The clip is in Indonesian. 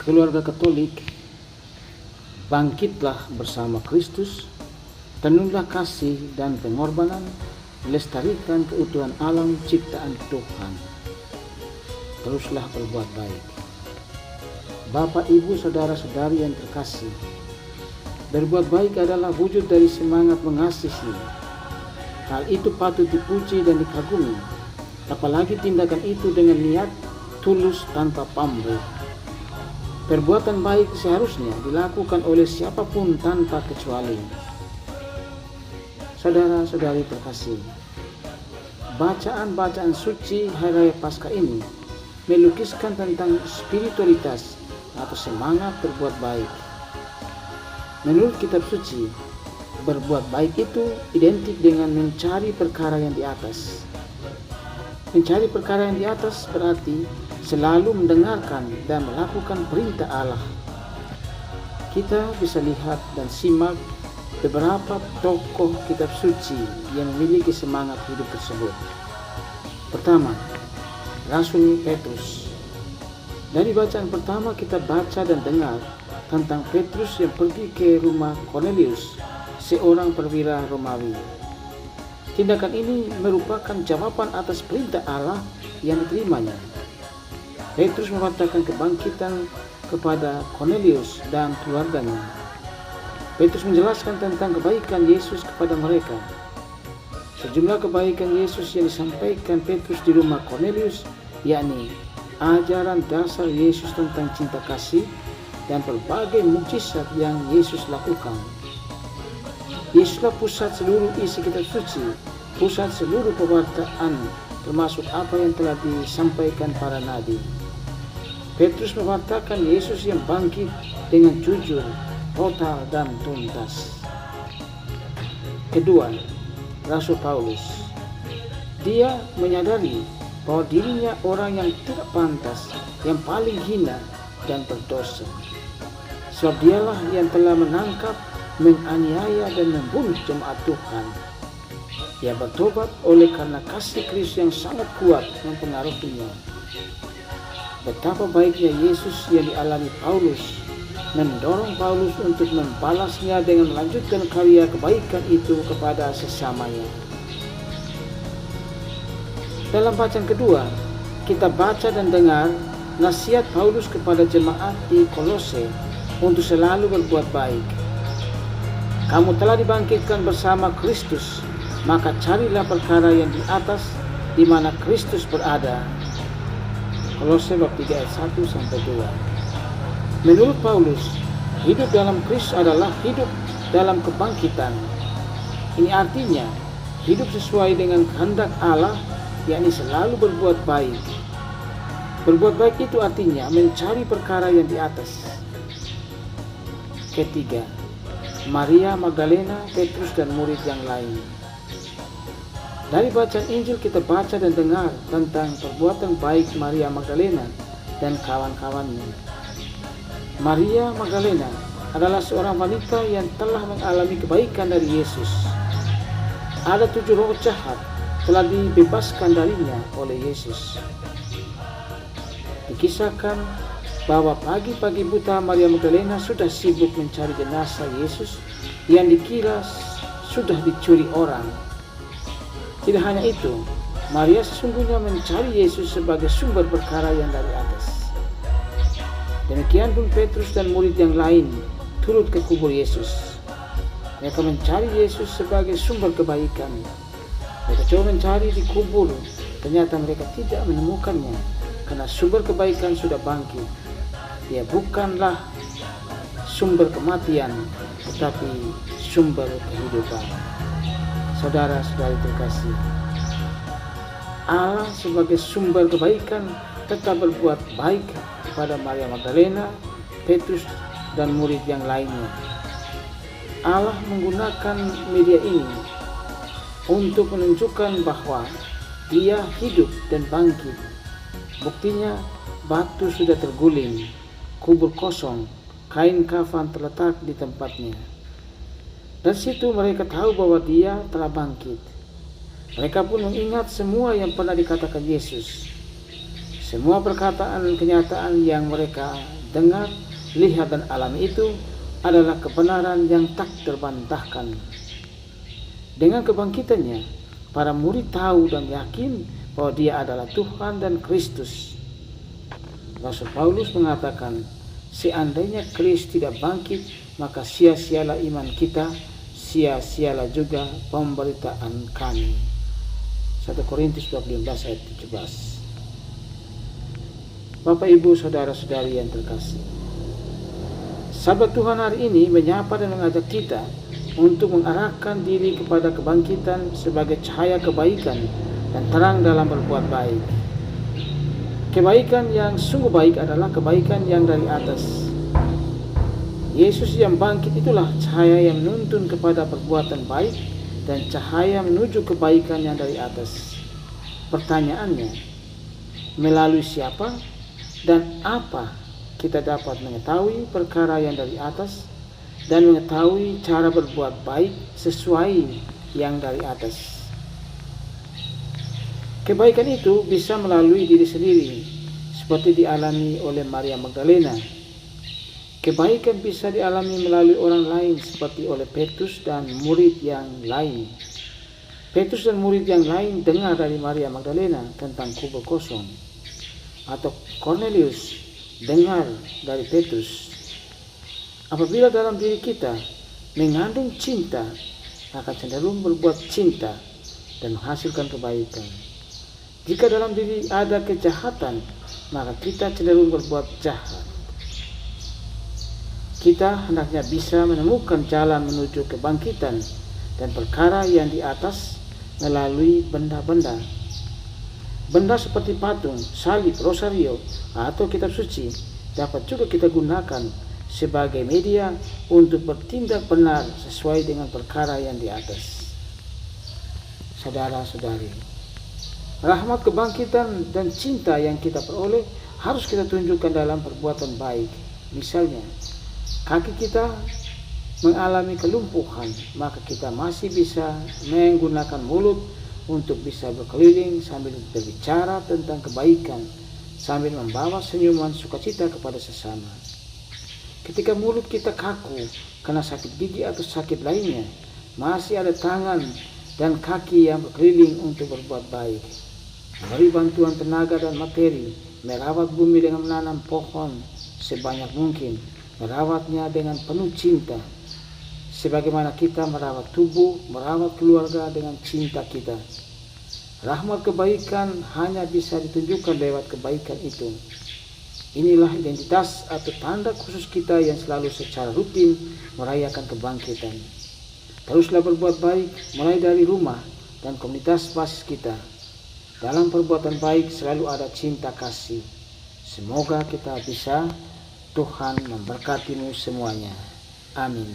keluarga Katolik, bangkitlah bersama Kristus, tenunglah kasih dan pengorbanan, lestarikan keutuhan alam ciptaan Tuhan. Teruslah berbuat baik. Bapak, Ibu, saudara-saudari yang terkasih, berbuat baik adalah wujud dari semangat mengasihi. Hal itu patut dipuji dan dikagumi, apalagi tindakan itu dengan niat tulus tanpa pamrih. Perbuatan baik seharusnya dilakukan oleh siapapun tanpa kecuali. Saudara-saudari terkasih, bacaan-bacaan suci Hari Raya Paskah ini melukiskan tentang spiritualitas atau semangat berbuat baik. Menurut kitab suci, berbuat baik itu identik dengan mencari perkara yang di atas. Mencari perkara yang di atas berarti selalu mendengarkan dan melakukan perintah Allah. Kita bisa lihat dan simak beberapa tokoh kitab suci yang memiliki semangat hidup tersebut. Pertama, Rasul Petrus. Dari bacaan pertama kita baca dan dengar tentang Petrus yang pergi ke rumah Cornelius, seorang perwira Romawi. Tindakan ini merupakan jawaban atas perintah Allah yang diterimanya. Petrus mengatakan kebangkitan kepada Cornelius dan keluarganya. Petrus menjelaskan tentang kebaikan Yesus kepada mereka. Sejumlah kebaikan Yesus yang disampaikan Petrus di rumah Cornelius, yakni ajaran dasar Yesus tentang cinta kasih dan berbagai mukjizat yang Yesus lakukan. Yesuslah pusat seluruh isi kitab suci, pusat seluruh pewartaan, termasuk apa yang telah disampaikan para nabi. Petrus mengatakan Yesus yang bangkit dengan jujur, total dan tuntas. Kedua, Rasul Paulus. Dia menyadari bahwa dirinya orang yang tidak pantas, yang paling hina dan berdosa. Sebab dialah yang telah menangkap, menganiaya dan membunuh jemaat Tuhan. Ia bertobat oleh karena kasih Kristus yang sangat kuat mempengaruhinya. Betapa baiknya Yesus yang dialami Paulus mendorong Paulus untuk membalasnya dengan melanjutkan karya kebaikan itu kepada sesamanya. Dalam bacaan kedua, kita baca dan dengar nasihat Paulus kepada jemaat di Kolose untuk selalu berbuat baik. Kamu telah dibangkitkan bersama Kristus, maka carilah perkara yang di atas, di mana Kristus berada. Kolose bab 3 ayat 1-2. Menurut Paulus, hidup dalam Kristus adalah hidup dalam kebangkitan. Ini artinya hidup sesuai dengan kehendak Allah, yakni selalu berbuat baik. Berbuat baik itu artinya mencari perkara yang di atas. Ketiga, Maria Magdalena, Petrus dan murid yang lain. Dari bacaan Injil kita baca dan dengar tentang perbuatan baik Maria Magdalena dan kawan-kawannya. Maria Magdalena adalah seorang wanita yang telah mengalami kebaikan dari Yesus. Ada 7 roh jahat telah dibebaskan darinya oleh Yesus. Dikisahkan bahwa pagi-pagi buta Maria Magdalena sudah sibuk mencari jenazah Yesus yang dikira sudah dicuri orang. Tidak hanya itu, Maria sesungguhnya mencari Yesus sebagai sumber perkara yang dari atas. Demikian pun Petrus dan murid yang lain turut ke kubur Yesus. Mereka mencari Yesus sebagai sumber kebaikan. Mereka coba mencari di kubur, ternyata mereka tidak menemukannya karena sumber kebaikan sudah bangkit. Dia bukanlah sumber kematian, tetapi sumber kehidupan. Saudara-saudari terkasih, Allah sebagai sumber kebaikan tetap berbuat baik kepada Maria Magdalena, Petrus dan murid yang lainnya. Allah menggunakan media ini untuk menunjukkan bahwa Dia hidup dan bangkit. Buktinya batu sudah terguling, kubur kosong, kain kafan terletak di tempatnya. Dari situ mereka tahu bahwa Dia telah bangkit. Mereka pun mengingat semua yang pernah dikatakan Yesus. Semua perkataan dan kenyataan yang mereka dengar, lihat, dan alami itu adalah kebenaran yang tak terbantahkan. Dengan kebangkitannya, para murid tahu dan yakin bahwa Dia adalah Tuhan dan Kristus. Rasul Paulus mengatakan, seandainya Kristus tidak bangkit, maka sia-sialah iman kita, sia-sialah juga pemberitaan kami. 1 Korintus 15 ayat 17. Bapak, Ibu, saudara-saudari yang terkasih, Sahabat Tuhan hari ini menyapa dan mengajak kita untuk mengarahkan diri kepada kebangkitan sebagai cahaya kebaikan dan terang dalam berbuat baik. Kebaikan yang sungguh baik adalah kebaikan yang dari atas. Yesus yang bangkit itulah cahaya yang menuntun kepada perbuatan baik dan cahaya menuju kebaikan yang dari atas. Pertanyaannya, melalui siapa dan apa kita dapat mengetahui perkara yang dari atas dan mengetahui cara berbuat baik sesuai yang dari atas? Kebaikan itu bisa melalui diri sendiri, seperti dialami oleh Maria Magdalena. Kebaikan bisa dialami melalui orang lain, seperti oleh Petrus dan murid yang lain. Petrus dan murid yang lain dengar dari Maria Magdalena tentang kubur kosong, atau Cornelius dengar dari Petrus. Apabila dalam diri kita mengandung cinta, akan cenderung berbuat cinta dan menghasilkan kebaikan. Jika dalam diri ada kejahatan, maka kita cenderung berbuat jahat. Kita hendaknya bisa menemukan jalan menuju kebangkitan dan perkara yang di atas melalui benda-benda. Benda seperti patung, salib, rosario, atau kitab suci dapat juga kita gunakan sebagai media untuk bertindak benar sesuai dengan perkara yang di atas. Saudara-saudari, rahmat kebangkitan dan cinta yang kita peroleh harus kita tunjukkan dalam perbuatan baik. Misalnya, kaki kita mengalami kelumpuhan, maka kita masih bisa menggunakan mulut untuk bisa berkeliling sambil berbicara tentang kebaikan, sambil membawa senyuman sukacita kepada sesama. Ketika mulut kita kaku karena sakit gigi atau sakit lainnya, masih ada tangan dan kaki yang berkeliling untuk berbuat baik, memberi bantuan tenaga dan materi, merawat bumi dengan menanam pohon sebanyak mungkin, merawatnya dengan penuh cinta, sebagaimana kita merawat tubuh, merawat keluarga dengan cinta kita. Rahmat kebaikan hanya bisa ditunjukkan lewat kebaikan itu. Inilah identitas atau tanda khusus kita yang selalu secara rutin merayakan kebangkitan. Teruslah berbuat baik mulai dari rumah dan komunitas basis kita. Dalam perbuatan baik selalu ada cinta kasih. Semoga kita bisa. Tuhan memberkatimu semuanya. Amin.